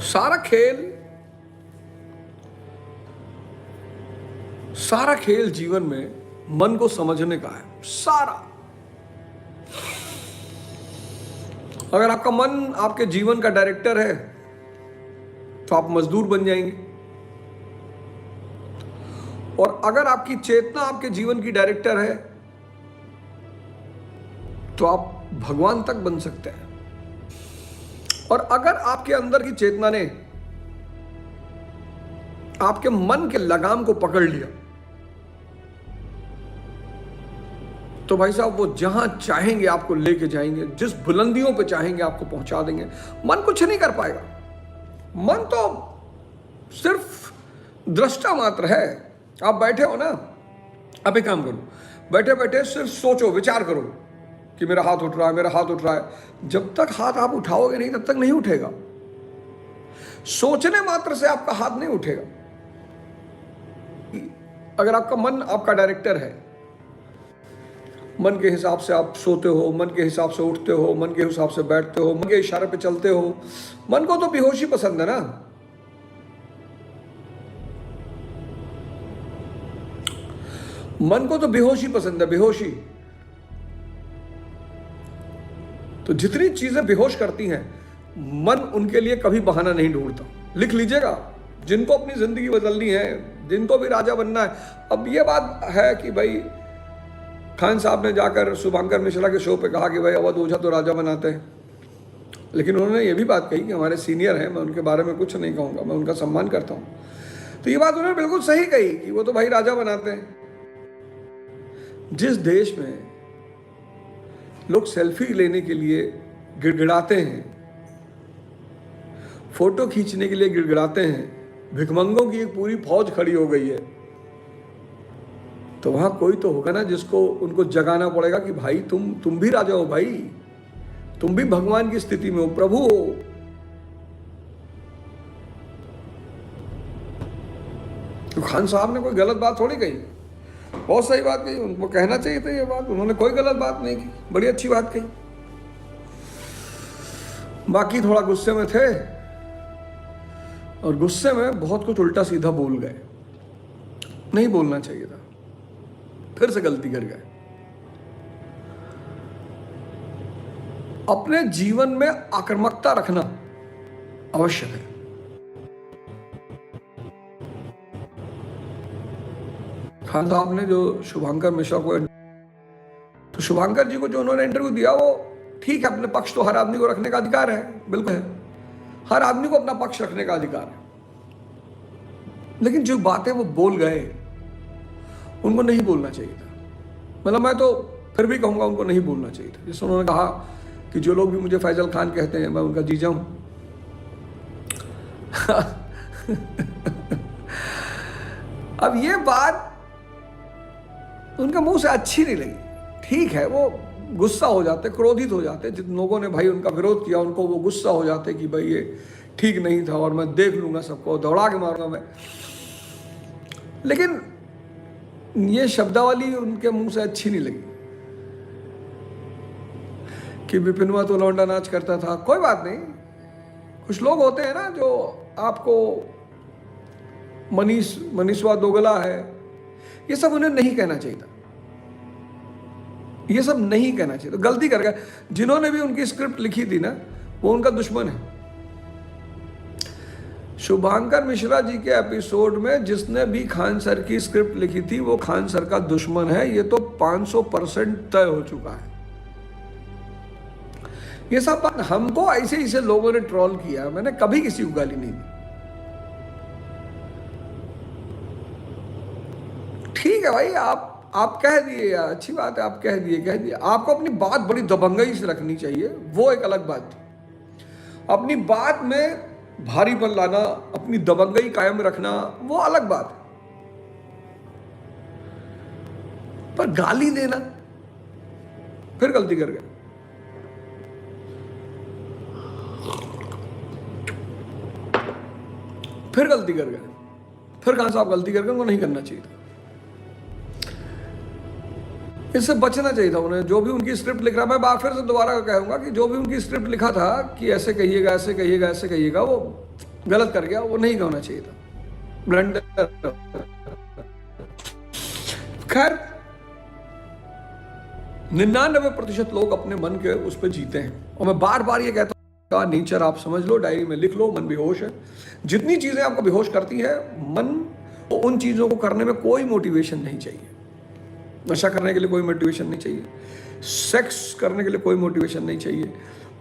सारा खेल जीवन में मन को समझने का है। सारा, अगर आपका मन आपके जीवन का डायरेक्टर है तो आप मजदूर बन जाएंगे, और अगर आपकी चेतना आपके जीवन की डायरेक्टर है तो आप भगवान तक बन सकते हैं। और अगर आपके अंदर की चेतना ने आपके मन के लगाम को पकड़ लिया तो भाई साहब वो जहां चाहेंगे आपको लेके जाएंगे, जिस बुलंदियों पे चाहेंगे आपको पहुंचा देंगे। मन कुछ नहीं कर पाएगा, मन तो सिर्फ दृष्टा मात्र है। आप बैठे हो ना, आप एक काम करो, बैठे बैठे सिर्फ सोचो, विचार करो कि मेरा हाथ उठ रहा है, मेरा हाथ उठ रहा है। जब तक हाथ आप उठाओगे नहीं तब तक नहीं उठेगा। सोचने मात्र से आपका हाथ नहीं उठेगा। अगर आपका मन आपका डायरेक्टर है, मन के हिसाब से आप सोते हो, मन के हिसाब से उठते हो, मन के हिसाब से बैठते हो, मन के इशारे पे चलते हो। मन को तो बेहोशी पसंद है ना। मन को तो बेहोशी पसंद है, बेहोशी। तो जितनी चीजें बेहोश करती हैं, मन उनके लिए कभी बहाना नहीं ढूंढता। लिख लीजिएगा, जिनको अपनी जिंदगी बदलनी है, जिनको भी राजा बनना है। अब ये बात है कि भाई खान साहब ने जाकर शुभंकर मिश्रा के शो पे कहा कि भाई अवध ओझा तो राजा बनाते हैं, लेकिन उन्होंने ये भी बात कही कि हमारे सीनियर हैं, मैं उनके बारे में कुछ नहीं कहूँगा, मैं उनका सम्मान करता हूँ। तो ये बात उन्होंने बिल्कुल सही कही कि वो तो भाई राजा बनाते हैं। जिस देश में लोग सेल्फी लेने के लिए गिड़गिड़ाते हैं, फोटो खींचने के लिए गिड़गिड़ाते हैं, भिखमंगों की एक पूरी फौज खड़ी हो गई है, तो वहां कोई तो होगा ना जिसको उनको जगाना पड़ेगा कि भाई तुम भी राजा हो, भाई तुम भी भगवान की स्थिति में हो, प्रभु हो। तो खान साहब ने कोई गलत बात थोड़ी कही, बहुत सही बात कही। उनको कहना चाहिए था ये बात, उन्होंने कोई गलत बात नहीं की, बड़ी अच्छी बात कही। बाकी थोड़ा गुस्से में थे और गुस्से में बहुत कुछ उल्टा सीधा बोल गए, नहीं बोलना चाहिए था, फिर से गलती कर गए। अपने जीवन में आक्रामकता रखना आवश्यक है। खान साहब ने जो शुभंकर मिश्रा को, तो शुभंकर जी को जो उन्होंने इंटरव्यू दिया वो ठीक है, अपने पक्ष तो हर आदमी को रखने का अधिकार है, बिल्कुल है, हर आदमी को अपना पक्ष रखने का अधिकार है। लेकिन जो बातें वो बोल गए उनको नहीं बोलना चाहिए था। मतलब मैं तो फिर भी कहूंगा उनको नहीं बोलना चाहिए था। जैसे उन्होंने कहा कि जो लोग भी मुझे फैजल खान कहते हैं मैं उनका जीजा हूं। अब ये बात उनके मुंह से अच्छी नहीं लगी। ठीक है, वो गुस्सा हो जाते, क्रोधित हो जाते, जिन लोगों ने भाई उनका विरोध किया उनको वो गुस्सा हो जाते कि भाई ये ठीक नहीं था और मैं देख लूंगा, सबको दौड़ा के मारूंगा मैं। लेकिन ये शब्दावली उनके मुंह से अच्छी नहीं लगी कि विपिनवा तो लौंडा नाच करता था। कोई बात नहीं, कुछ लोग होते हैं ना जो आपको मनीषवा दोगला है, ये सब उन्हें नहीं कहना चाहिए था, ये सब नहीं कहना चाहिए। तो गलती कर गए। जिन्होंने भी उनकी स्क्रिप्ट लिखी थी ना, वो उनका दुश्मन है। शुभंकर मिश्रा जी के एपिसोड में जिसने भी खान सर की स्क्रिप्ट लिखी थी वो खान सर का दुश्मन है, ये तो 500% तय हो चुका है। ये सब बात हमको ऐसे ऐसे लोगों ने ट्रोल किया, मैंने कभी किसी को गाली नहीं दी। ठीक है भाई, आप कह दिए, अच्छी बात है, आप कह दिए। आपको अपनी बात बड़ी दबंगई से रखनी चाहिए, वो एक अलग बात थी। अपनी बात में भारीपन लाना, अपनी दबंगई कायम रखना, वो अलग बात है। पर गाली देना, फिर गलती कर गए। फिर खान साहब गलती कर गए, उनको नहीं करना चाहिए था, इससे बचना चाहिए था उन्हें। जो भी उनकी स्क्रिप्ट लिख रहा, मैं फिर से दोबारा कहूंगा कि जो भी उनकी स्क्रिप्ट लिखा था कि ऐसे कहिएगा, ऐसे कहिएगा, ऐसे कहिएगा, वो गलत कर गया, वो नहीं होना चाहिए था, ब्लंडर। खैर 99% लोग अपने मन के उस पर जीते हैं। और मैं बार बार ये कहता हूं का नेचर आप समझ लो, डायरी में लिख लो, मन बेहोश है। जितनी चीजें आपको बेहोश करती है मन, तो उन चीजों को करने में कोई मोटिवेशन नहीं चाहिए। नशा करने के लिए कोई मोटिवेशन नहीं चाहिए, सेक्स करने के लिए कोई मोटिवेशन नहीं चाहिए,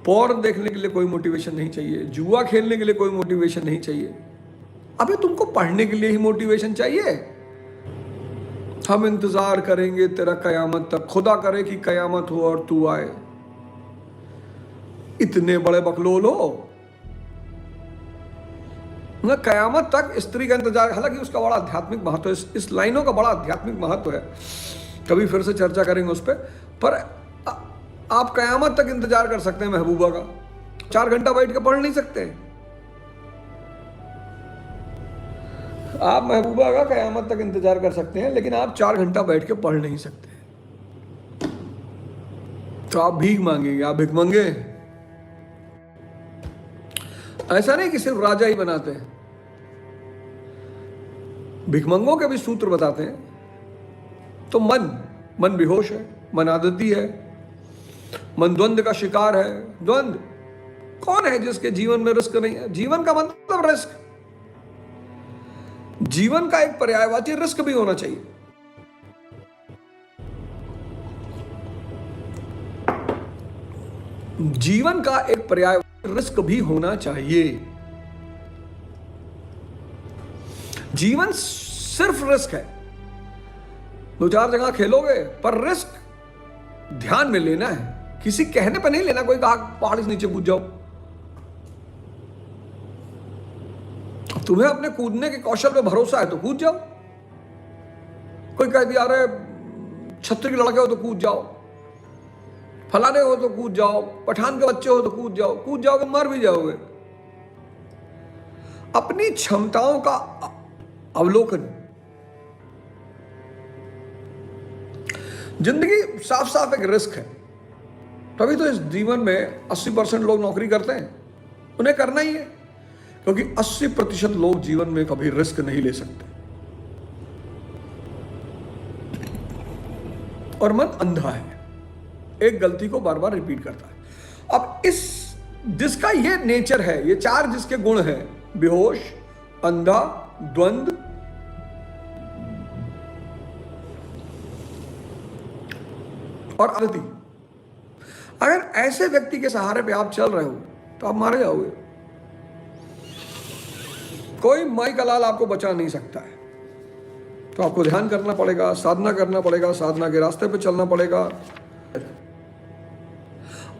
पॉर्न देखने के लिए कोई मोटिवेशन नहीं चाहिए, जुआ खेलने के लिए कोई मोटिवेशन नहीं चाहिए। अबे तुमको पढ़ने के लिए ही मोटिवेशन चाहिए। हम इंतजार करेंगे तेरा कयामत तक, खुदा करे कि कयामत हो और तू आए। इतने बड़े बकलोल हो ना, कयामत तक स्त्री का इंतजार। हालांकि उसका बड़ा आध्यात्मिक महत्व है, इस लाइनों का बड़ा आध्यात्मिक महत्व है, कभी फिर से चर्चा करेंगे उस पर आप कयामत तक इंतजार कर सकते हैं महबूबा का, 4 घंटा बैठ के पढ़ नहीं सकते आप महबूबा का कयामत तक इंतजार कर सकते हैं, लेकिन आप 4 घंटा बैठ के पढ़ नहीं सकते। तो आप भीख मांगेंगे, आप भिख मांगे। ऐसा नहीं कि सिर्फ राजा ही बनाते हैं, भिखमंगों के भी सूत्र बताते हैं। तो मन बेहोश है, मन आदती है, मन द्वंद का शिकार है। द्वंद कौन है जिसके जीवन में रिस्क नहीं है? जीवन का मतलब रिस्क, जीवन का एक पर्यायवाची रिस्क भी होना चाहिए। जीवन का एक पर्याय रिस्क भी होना चाहिए। जीवन सिर्फ रिस्क है, 2-4 जगह खेलोगे, पर रिस्क ध्यान में लेना है, किसी कहने पर नहीं लेना। कोई कहा पहाड़ से नीचे कूद जाओ, तुम्हें अपने कूदने के कौशल पे भरोसा है तो कूद जाओ। कोई कह दिया अरे छत्री के लड़के हो तो कूद जाओ, फलाने हो तो कूद जाओ, पठान के बच्चे हो तो कूद जाओ, कूद जाओगे मर भी जाओगे। अपनी क्षमताओं का अवलोकन। जिंदगी साफ साफ एक रिस्क है, तभी तो इस जीवन में 80% लोग नौकरी करते हैं, उन्हें करना ही है, क्योंकि 80% लोग जीवन में कभी रिस्क नहीं ले सकते। और मन अंधा है, एक गलती को बार बार रिपीट करता है। अब इस जिसका ये नेचर है, ये 4 जिसके गुण हैं, बेहोश, अंधा, द्वंद और आदति, अगर ऐसे व्यक्ति के सहारे पे आप चल रहे हो तो आप मारे जाओगे। कोई माई का लाल आपको बचा नहीं सकता है। तो आपको ध्यान करना पड़ेगा, साधना करना पड़ेगा, साधना के रास्ते पे चलना पड़ेगा।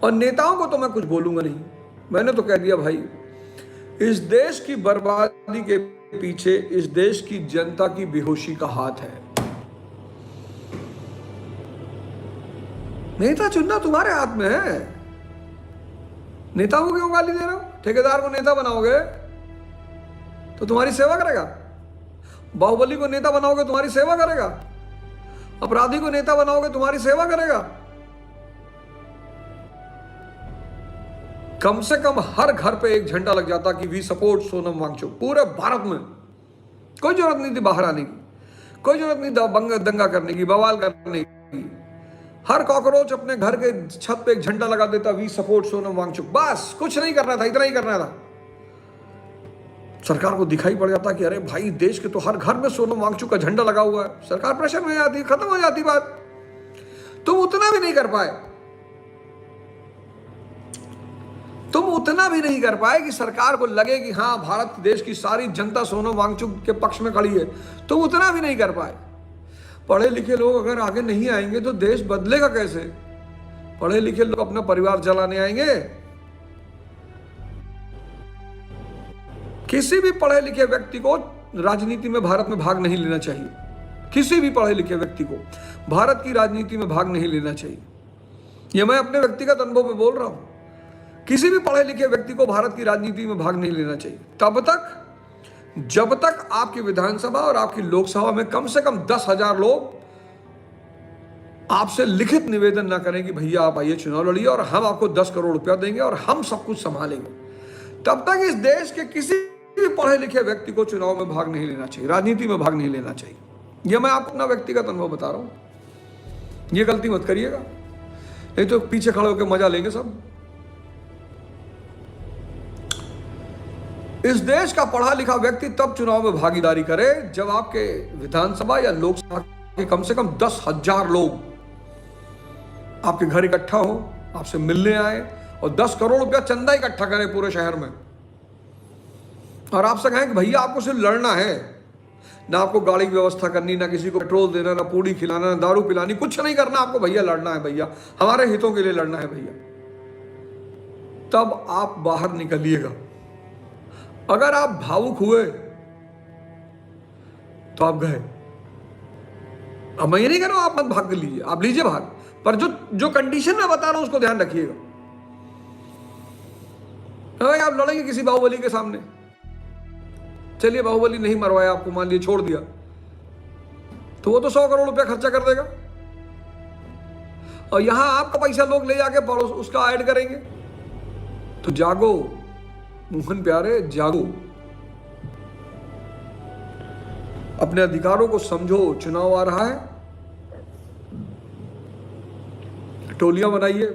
और नेताओं को तो मैं कुछ बोलूंगा नहीं, मैंने तो कह दिया भाई, इस देश की बर्बादी के पीछे इस देश की जनता की बेहोशी का हाथ है। नेता चुनना तुम्हारे हाथ में है। नेता को क्यों गाली दे रहे हो? ठेकेदार को नेता बनाओगे तो तुम्हारी सेवा करेगा, बाहुबली को नेता बनाओगे तुम्हारी सेवा करेगा, अपराधी को नेता बनाओगे तुम्हारी सेवा करेगा। कम से कम हर घर पे एक झंडा लग जाता कि वी सपोर्ट सोनम वांगचुक। पूरे भारत में कोई जरूरत नहीं थी बाहर आने की, कोई जरूरत नहीं था दंगा करने की, बवाल करने की। हर कॉकरोच अपने घर के छत पे एक झंडा लगा देता, वी सपोर्ट सोनम वांगचुक। बस कुछ नहीं करना था, इतना ही करना था। सरकार को दिखाई पड़ जाता कि अरे भाई देश के तो हर घर में सोनम वांगचुक का झंडा लगा हुआ है, सरकार प्रेशर में जाती, खत्म हो जाती बात। तुम उतना भी नहीं कर पाए, तुम उतना भी नहीं कर पाए कि सरकार को लगे कि हाँ भारत देश की सारी जनता सोनम वांगचुक के पक्ष में खड़ी है। तुम उतना भी नहीं कर पाए। पढ़े लिखे लोग अगर आगे नहीं आएंगे तो देश बदलेगा कैसे? पढ़े लिखे लोग अपना परिवार चलाने आएंगे? किसी भी पढ़े लिखे व्यक्ति को राजनीति में भारत में भाग नहीं लेना चाहिए। किसी भी पढ़े लिखे व्यक्ति को भारत की राजनीति में भाग नहीं लेना चाहिए। यह मैं अपने व्यक्तिगत अनुभव में बोल रहा हूं। किसी भी पढ़े लिखे व्यक्ति को भारत की राजनीति में भाग नहीं लेना चाहिए तब तक जब तक आपकी विधानसभा और आपकी लोकसभा में कम से कम 10,000 लोग आपसे लिखित निवेदन ना करें कि भैया आप आइए चुनाव लड़िए और हम आपको 10 करोड़ रुपया देंगे और हम सब कुछ संभालेंगे। तब तक इस देश के किसी भी पढ़े लिखे व्यक्ति को चुनाव में भाग नहीं लेना चाहिए, राजनीति में भाग नहीं लेना चाहिए। यह मैं आपको अपना व्यक्तिगत अनुभव बता रहा हूं। ये गलती मत करिएगा, नहीं तो पीछे खड़े होकर मजा लेंगे सब। इस देश का पढ़ा लिखा व्यक्ति तब चुनाव में भागीदारी करे जब आपके विधानसभा या लोकसभा के कम से कम 10,000 लोग आपके घर इकट्ठा हो, आपसे मिलने आए और 10 करोड़ रुपया चंदा इकट्ठा करें पूरे शहर में, और आपसे कहें कि भैया आपको सिर्फ लड़ना है, ना आपको गाड़ी की व्यवस्था करनी, ना किसी को पेट्रोल देना, ना पूड़ी खिलाना, ना दारू पिलानी, कुछ नहीं करना, आपको भैया लड़ना है, भैया हमारे हितों के लिए लड़ना है भैया, तब आप बाहर निकलिएगा। अगर आप भावुक हुए तो आप गए। अब मैं ये नहीं कह रहा हूं आप मत भाग लीजिए, आप लीजिए भाग, पर जो कंडीशन मैं बता रहा हूं उसको ध्यान रखिएगा। भाई आप लड़ेंगे किसी बाहुबली के सामने, चलिए बाहुबली नहीं मरवाया आपको, मान लिए छोड़ दिया, तो वो तो 100 करोड़ रुपया खर्चा कर देगा, और यहां आपका पैसा लोग ले जाके पड़ोस उसका ऐड करेंगे। तो जागो मोहन प्यारे, जागो, अपने अधिकारों को समझो। चुनाव आ रहा है, टोलियां बनाइए,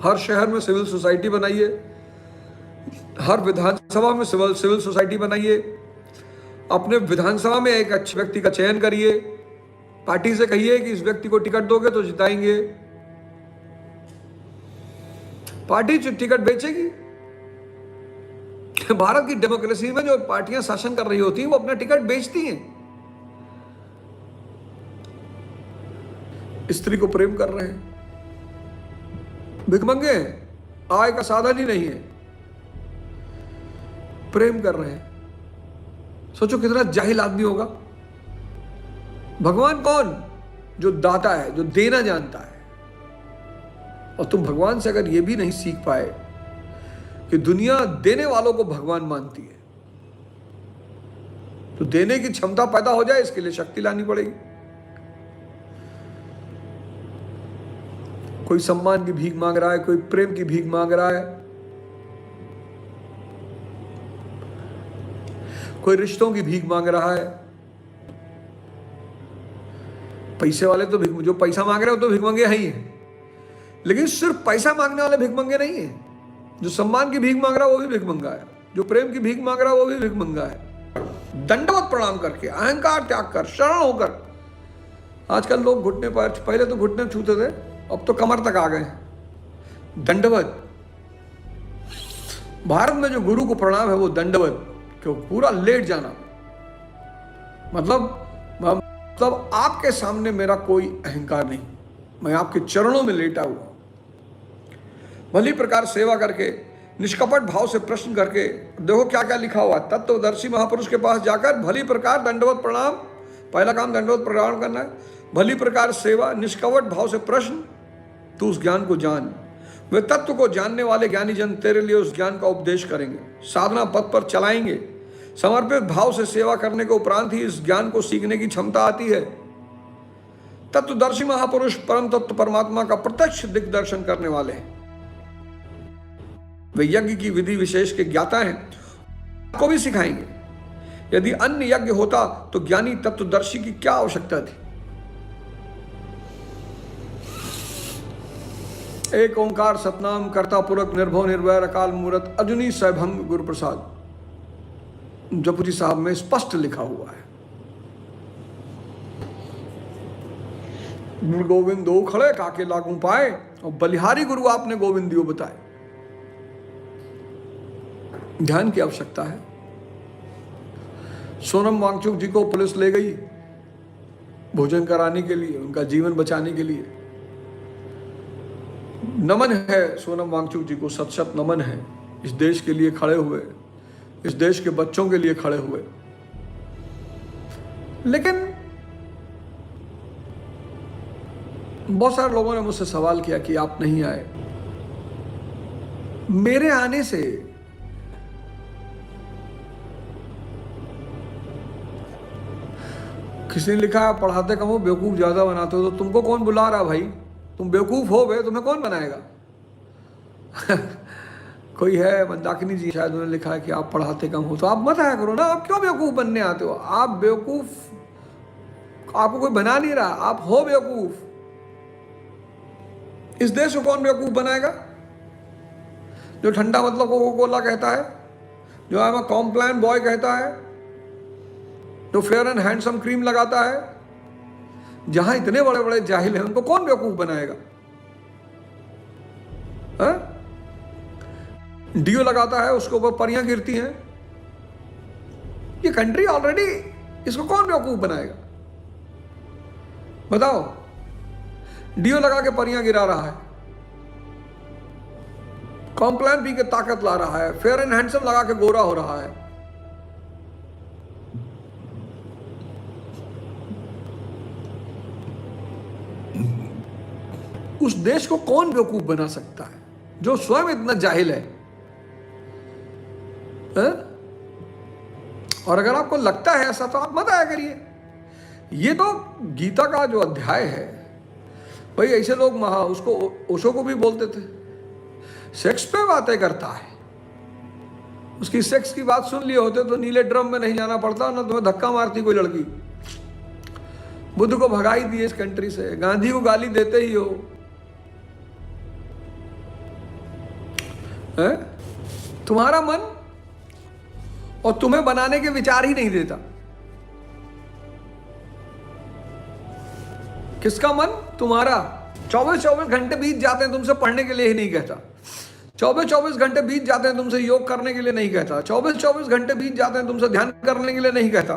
हर शहर में सिविल सोसाइटी बनाइए, हर विधानसभा में सिविल सोसाइटी बनाइए, अपने विधानसभा में एक अच्छे व्यक्ति का चयन करिए, पार्टी से कहिए कि इस व्यक्ति को टिकट दोगे तो जिताएंगे, पार्टी टिकट बेचेगी। भारत की डेमोक्रेसी में जो पार्टियां शासन कर रही होती हैं वो अपना टिकट बेचती हैं। स्त्री को प्रेम कर रहे हैं, भिखमंगे हैं, आय का साधन ही नहीं है, प्रेम कर रहे हैं। सोचो कितना जाहिल आदमी होगा। भगवान कौन? जो दाता है, जो देना जानता है। और तुम भगवान से अगर यह भी नहीं सीख पाए कि दुनिया देने वालों को भगवान मानती है, तो देने की क्षमता पैदा हो जाए, इसके लिए शक्ति लानी पड़ेगी। कोई सम्मान की भीख मांग रहा है, कोई प्रेम की भीख मांग रहा है, कोई रिश्तों की भीख मांग रहा है। पैसे वाले तो जो पैसा मांग रहे हो तो भिखमंगे ही हैं, लेकिन सिर्फ पैसा मांगने वाले भिखमंगे नहीं है। जो सम्मान की भीख मांग रहा है वो भी भिखमंगा है, जो प्रेम की भीख मांग रहा है वो भी भिखमंगा है। दंडवत प्रणाम करके, अहंकार त्याग कर, शरण होकर। आजकल लोग घुटने पर, पहले तो घुटने छूते थे, अब तो कमर तक आ गए। दंडवत, भारत में जो गुरु को प्रणाम है वो दंडवत, क्यों पूरा लेट जाना। मतलब आपके सामने मेरा कोई अहंकार नहीं, मैं आपके चरणों में लेटा हुआ, भली प्रकार सेवा करके, निष्कपट भाव से प्रश्न करके। देखो क्या क्या लिखा हुआ, तत्वदर्शी महापुरुष के पास जाकर भली प्रकार दंडवत प्रणाम, पहला काम दंडवत प्रणाम करना है। भली प्रकार सेवा, निष्कपट भाव से प्रश्न, तू उस ज्ञान को जान। वे तत्व को जानने वाले ज्ञानी जन तेरे लिए उस ज्ञान का उपदेश करेंगे, साधना पथ पर चलाएंगे। समर्पित भाव से सेवा करने के उपरांत ही इस ज्ञान को सीखने की क्षमता आती है। तत्वदर्शी महापुरुष परम तत्व परमात्मा का प्रत्यक्ष दिग्दर्शन करने वाले हैं। वे यज्ञ की विधि विशेष के ज्ञाता हैं, को भी सिखाएंगे। यदि अन्य यज्ञ होता तो ज्ञानी तत्वदर्शी की क्या आवश्यकता थी। एक ओंकार सतनाम कर्ता पुरख निर्भव निर्वैर अकाल मूरत अजुनी सैभंग गुरु प्रसाद, जपुजी साहब में स्पष्ट लिखा हुआ है। गुरु गोविंद दो खड़े काके लागू पाए, और बलिहारी गुरु आपने गोविंद दियो बताए। ध्यान की आवश्यकता है। सोनम वांगचुक जी को पुलिस ले गई भोजन कराने के लिए, उनका जीवन बचाने के लिए। नमन है सोनम वांगचुक जी को, सत सत नमन है। इस देश के लिए खड़े हुए, इस देश के बच्चों के लिए खड़े हुए। लेकिन बहुत सारे लोगों ने मुझसे सवाल किया कि आप नहीं आए। मेरे आने से किसी ने लिखा है पढ़ाते कम हो बेवकूफ ज्यादा बनाते हो। तो तुमको कौन बुला रहा भाई? तुम बेवकूफ हो बे, तुम्हें कौन बनाएगा? कोई है मंदाकिनी जी, शायद उन्होंने लिखा है कि आप पढ़ाते कम हो, तो आप मत आया करो ना, आप क्यों बेवकूफ़ बनने आते हो? आप बेवकूफ़, आपको कोई बना नहीं रहा, आप हो बेवकूफ़। इस देश को कौन बेवकूफ़ बनाएगा? जो ठंडा मतलब कोका कोला कहता है, जो I am a Complan boy कहता है, जो फेयर एंड हैंडसम क्रीम लगाता है, जहां इतने बड़े बड़े जाहिल हैं, उनको कौन बेवकूफ़ बनाएगा? डीओ लगाता है, उसके ऊपर परियां गिरती हैं। ये कंट्री ऑलरेडी, इसको कौन बेवकूफ़ बनाएगा? बताओ। डीओ लगा के परियां गिरा रहा है, कॉम्प्लान पी के ताकत ला रहा है, फेयर एंड हैंडसम लगा के गोरा हो रहा है। उस देश को कौन बेवकूफ बना सकता है जो स्वयं इतना जाहिल है? और अगर आपको लगता है ऐसा तो आप मत आया करिए। ये तो गीता का जो अध्याय है भाई, ऐसे लोग उसको ओशो को भी बोलते थे, सेक्स पे बातें करता है। उसकी सेक्स की बात सुन लिए होते तो नीले ड्रम में नहीं जाना पड़ता, ना तुम्हें धक्का मारती कोई लड़की। बुद्ध को भगाई दिए इस कंट्री से, गांधी को गाली देते ही हो। तुम्हारा मन और तुम्हें बनाने के विचार ही नहीं देता। किसका मन? तुम्हारा। 24-24 घंटे बीत जाते हैं, तुमसे पढ़ने के लिए ही नहीं कहता। 24-24 घंटे बीत जाते हैं, तुमसे योग करने के लिए नहीं कहता। 24-24 घंटे बीत जाते हैं, तुमसे ध्यान करने के लिए नहीं कहता।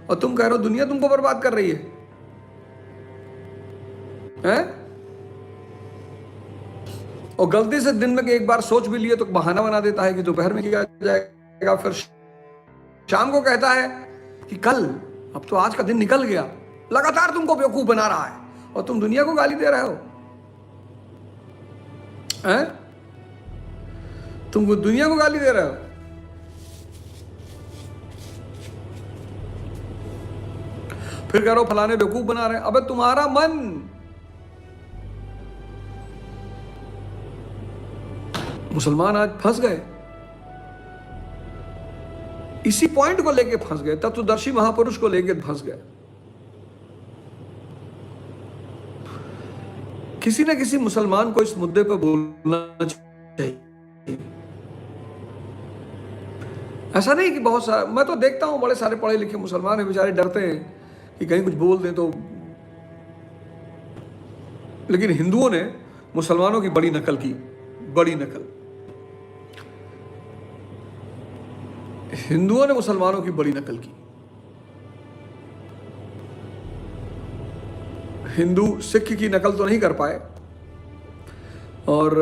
और तुम कह रहे हो दुनिया तुमको बर्बाद कर रही है, हैं? और गलती से दिन में एक बार सोच भी लिए तो बहाना बना देता है कि दोपहर में किया जाएगा, फिर शाम को कहता है कि कल, अब तो आज का दिन निकल गया। लगातार तुमको बेवकूफ बना रहा है और तुम दुनिया को गाली दे रहे हो, हैं? तुम दुनिया को गाली दे रहे हो। फिर कह रहे हो फलाने बेवकूफ बना रहे हैं। अबे तुम्हारा मन, मुसलमान आज फंस गए, इसी पॉइंट को लेके फंस गए, तत्वदर्शी महापुरुष को लेके फंस गए। किसी न किसी मुसलमान को इस मुद्दे पर बोलना चाहिए। ऐसा नहीं कि बहुत सारा, मैं तो देखता हूं बड़े सारे पढ़े लिखे मुसलमान हैं, बेचारे डरते हैं कि कहीं कुछ बोल दें तो। लेकिन हिंदुओं ने मुसलमानों की बड़ी नकल की, बड़ी नकल। हिंदुओं ने मुसलमानों की बड़ी नकल की। हिंदू सिख की नकल तो नहीं कर पाए, और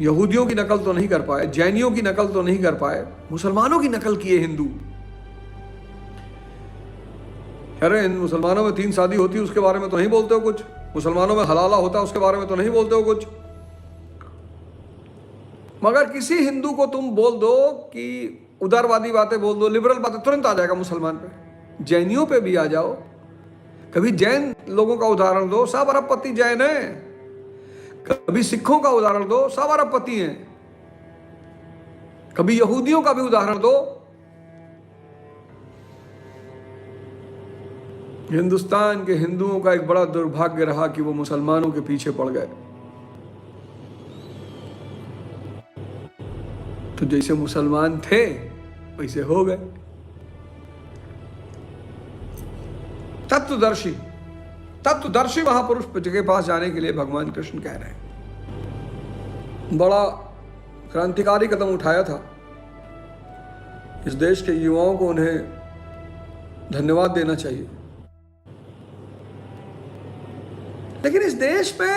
यहूदियों की नकल तो नहीं कर पाए, जैनियों की नकल तो नहीं कर पाए, मुसलमानों की नकल किए हिंदू। अरे इन मुसलमानों में 3 शादी होती है, उसके बारे में तो नहीं बोलते हो कुछ। मुसलमानों में हलाला होता है, उसके बारे में तो नहीं बोलते हो कुछ। मगर किसी हिंदू को तुम बोल दो कि उदारवादी बातें बोल दो, लिबरल बातें, तुरंत आ जाएगा मुसलमान पे। जैनियों पे भी आ जाओ, कभी जैन लोगों का उदाहरण दो, सब अरबपति जैन है। कभी सिखों का उदाहरण दो, सब अरबपति हैं। कभी यहूदियों का भी उदाहरण दो। हिंदुस्तान के हिंदुओं का एक बड़ा दुर्भाग्य रहा कि वो मुसलमानों के पीछे पड़ गए। तो जैसे मुसलमान थे वैसे हो गए। तत्वदर्शी महापुरुष के पास जाने के लिए भगवान कृष्ण कह रहे हैं। बड़ा क्रांतिकारी कदम उठाया था इस देश के युवाओं को, उन्हें धन्यवाद देना चाहिए। लेकिन इस देश में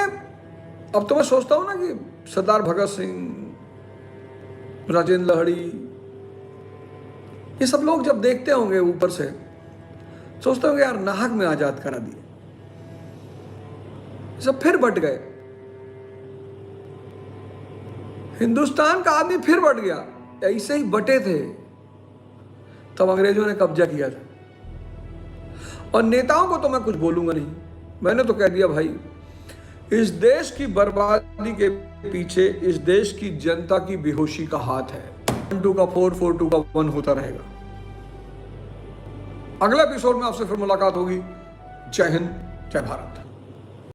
अब तो मैं सोचता हूं ना कि सरदार भगत सिंह, राजेंद्र लहड़ी, ये सब लोग जब देखते होंगे ऊपर से, सोचते होंगे यार नाहक में आजाद करा दिए, सब फिर बट गए। हिंदुस्तान का आदमी फिर बट गया। ऐसे ही बटे थे तब अंग्रेजों ने कब्जा किया था। और नेताओं को तो मैं कुछ बोलूंगा नहीं, मैंने तो कह दिया भाई इस देश की बर्बादी के पीछे इस देश की जनता की बेहोशी का हाथ है। 1 का 4, 4 का 1 होता रहेगा। अगले एपिसोड में आपसे फिर मुलाकात होगी। जय हिंद, जय भारत।